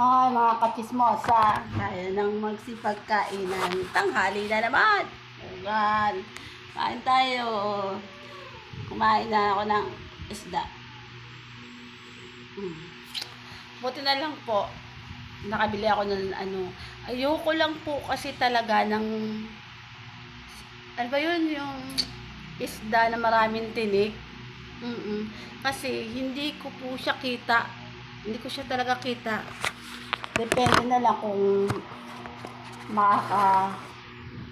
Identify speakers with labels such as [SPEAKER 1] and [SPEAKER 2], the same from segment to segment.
[SPEAKER 1] Hi mga kachismosa, tayo nang magsipagkainan. Tanghali na naman. Ayan. Kain tayo. Kumain na ako ng isda. Buti na lang po, nakabili ako ng ayoko lang po kasi talaga ng, ano ba yun, yung isda na maraming tinik. Kasi hindi ko po siya kita. Hindi ko siya talaga kita. Depende na lang kung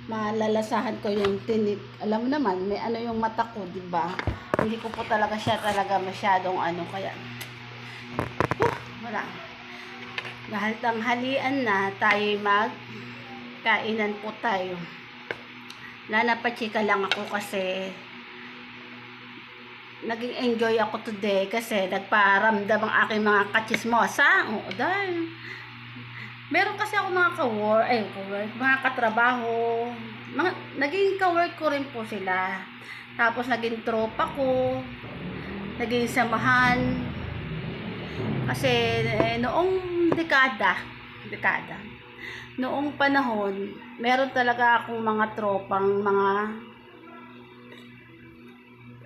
[SPEAKER 1] malalasahan ko yung tinik. Alam mo naman, may ano yung mata ko, di ba? Hindi ko po talaga siya talaga masyadong kaya wala. Dahil tanghalian na, tayo magkainan po tayo. Nanapachika lang ako kasi naging enjoy ako today kasi nagparamdam ang aking mga kachismosa. Oo, dahil meron kasi ako mga mga katrabaho, naging ka-work ko rin po sila. Tapos naging tropa ko, naging samahan. Kasi noong dekada, noong panahon, meron talaga akong mga tropang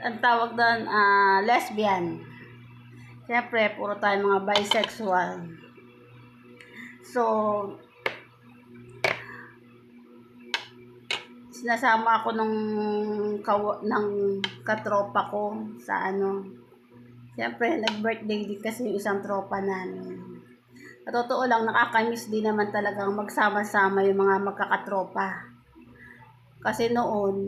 [SPEAKER 1] ang tawag doon, lesbian. Siyempre, puro tayo mga bisexual. So, sinasama ako ng katropa ko sa Siyempre, nag-birthday din kasi yung isang tropa namin. Sa totoo lang, nakakamiss din naman talagang magsama-sama yung mga magkakatropa. Kasi noon,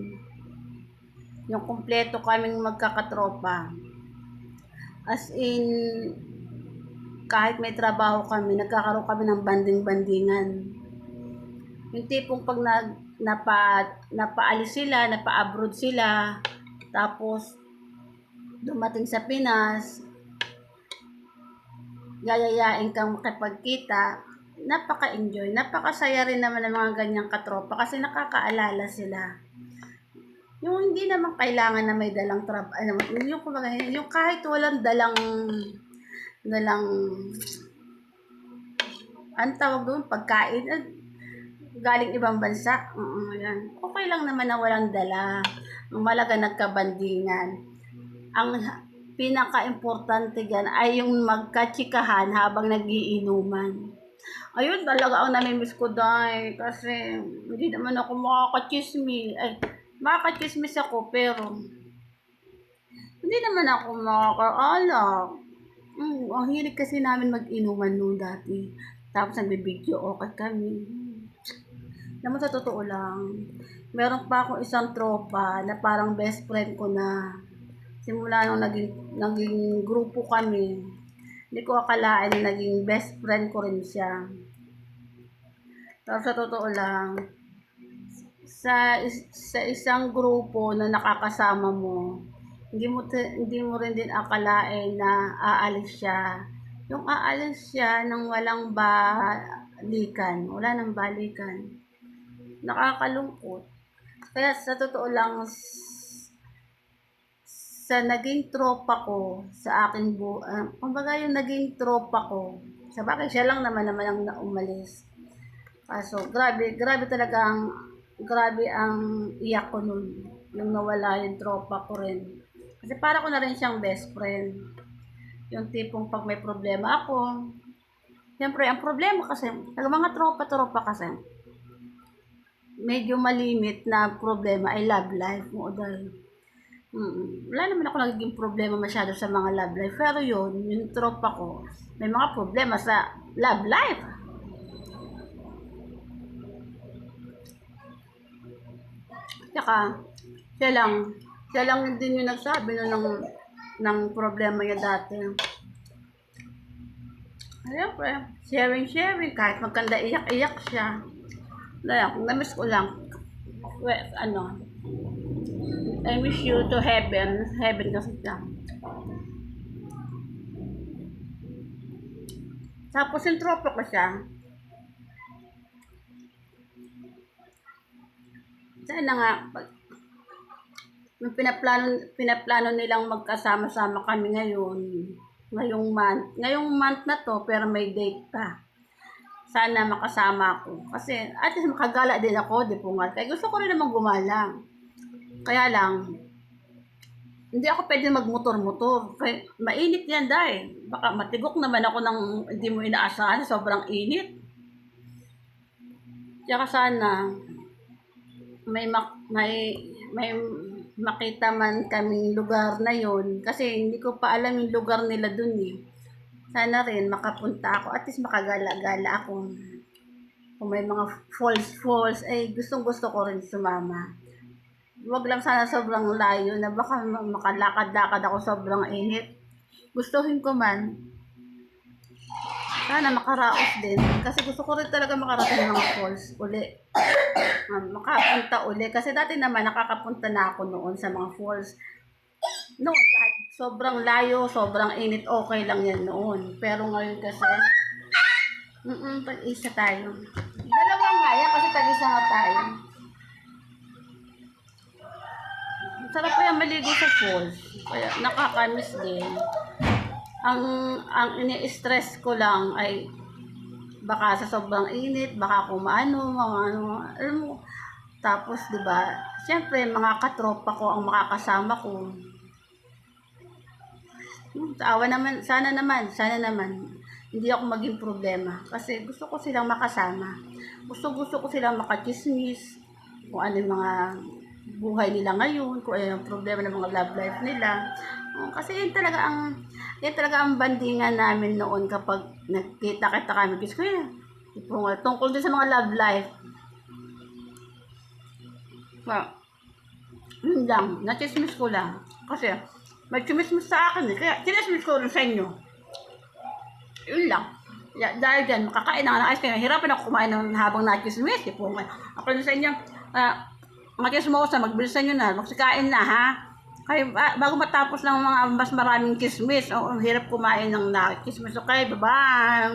[SPEAKER 1] yung kumpleto kaming magkakatropa, as in, kahit may trabaho kami, nagkakaroon kami ng banding-bandingan. Yung tipong pag napaalis sila, napa-abroad sila, tapos dumating sa Pinas, yayayain kang makipagkita, napaka-enjoy, napakasaya rin naman ng mga ganyang katropa kasi nakakaalala sila. Yung hindi naman kailangan na may dalang yung kahit walang dalang ang tawag doon, pagkain, galing ibang bansa, yan. Okay lang naman na walang dala. Ang malaga nagkabandingan. Ang pinaka-importante dyan ay yung magkatsikahan habang nagiinuman. Ayun talaga ang namimiss ko dahil kasi hindi naman ako makakachismis ako pero hindi naman ako makakaalak. Ang hilig kasi namin mag-inuman noon dati. Tapos nagbibideo okay kami. Naman sa totoo lang, meron pa akong isang tropa na parang best friend ko na simula nung naging grupo kami. Hindi ko akalain na naging best friend ko rin siya. Tapos sa totoo lang, sa isang grupo na nakakasama mo, hindi mo rin din akalain na aalis siya. Yung aalis siya nang walang balikan, wala nang balikan. Nakakalungkot. Kaya sa totoo lang, sa naging tropa ko sa aking kumbaga yung naging tropa ko, sa bagay siya lang naman ang umalis. Kaso grabe ang iyak ko nun, yung nawala yung tropa ko rin. Kasi para ko na rin siyang best friend. Yung tipong pag may problema ako, siyempre ang problema kasi, mga tropa kasi, medyo malimit na problema ay love life mo dahil wala naman ako nagiging problema masyado sa mga love life. Pero yung tropa ko, may mga problema sa love life. Tsaka, siya lang din yung nagsabi ng problema niya dati. Siyempre, sharing, kahit magkanda iyak-iyak siya. Namiss ko lang. I wish you to heaven kasi siya. Tapos yung tropa ko siya, sana nga, yung pinaplano nilang magkasama-sama kami ngayong month na to, pero may date pa. sana makasama ako. Kasi at least makagala din ako, di pungal. Kaya gusto ko rin naman gumala. Kaya lang, hindi ako pwede magmotor-motor. Kaya mainit yan dahil. Baka matigok naman ako ng hindi mo inaasahan, sobrang init. Tsaka sana, may makita man kaming lugar na yon kasi hindi ko pa alam yung lugar nila dun eh. Sana rin makapunta ako, at least makagala-gala ako. Kung may mga falls, ay gustong-gusto ko rin sumama. Huwag lang sana sobrang layo na baka makalakad-lakad ako sobrang init. Gustuhin ko man, sana makaraos din. Kasi gusto ko rin talaga makarating ng mga falls uli. Makapunta uli. Kasi dati naman nakakapunta na ako noon sa mga falls. Noon, kahit sobrang layo, sobrang init, okay lang yan noon. Pero ngayon kasi, tag-isa tayo. Dalawa nga yan kasi tag-isa nga tayo. Sarap kaya maligo sa falls. Kaya nakakamiss din. Ang ini-stress ko lang ay baka sa sobrang init, baka kumaano, mga ano, alam mo. Tapos, di ba, siyempre, mga katropa ko ang makakasama ko. Awa naman, sana naman, hindi ako maging problema. Kasi gusto ko silang makasama. Gusto ko silang makachismis, kung ano yung mga buhay nila ngayon, kung ano yung problema ng mga love life nila. Kasi yan talaga ang bandingan namin noon kapag nagkita-kita kami. Gusto ko yan. Tungkol din sa mga love life. Well, yun lang. Nachismis ko lang. Kasi may chumismis sa akin eh. Kaya chinismis ko rin sa inyo. Yun lang. Dahil dyan, makakain na ice cream. Hirapan ako kumain ng habang nachismis. Ako rin sa inyo. Mga chismosa, magbilisan nyo na. Magsikain na ha. Kaya bago matapos ng mga mas maraming chismis, hirap kumain ng chismis. Okay, bye-bye!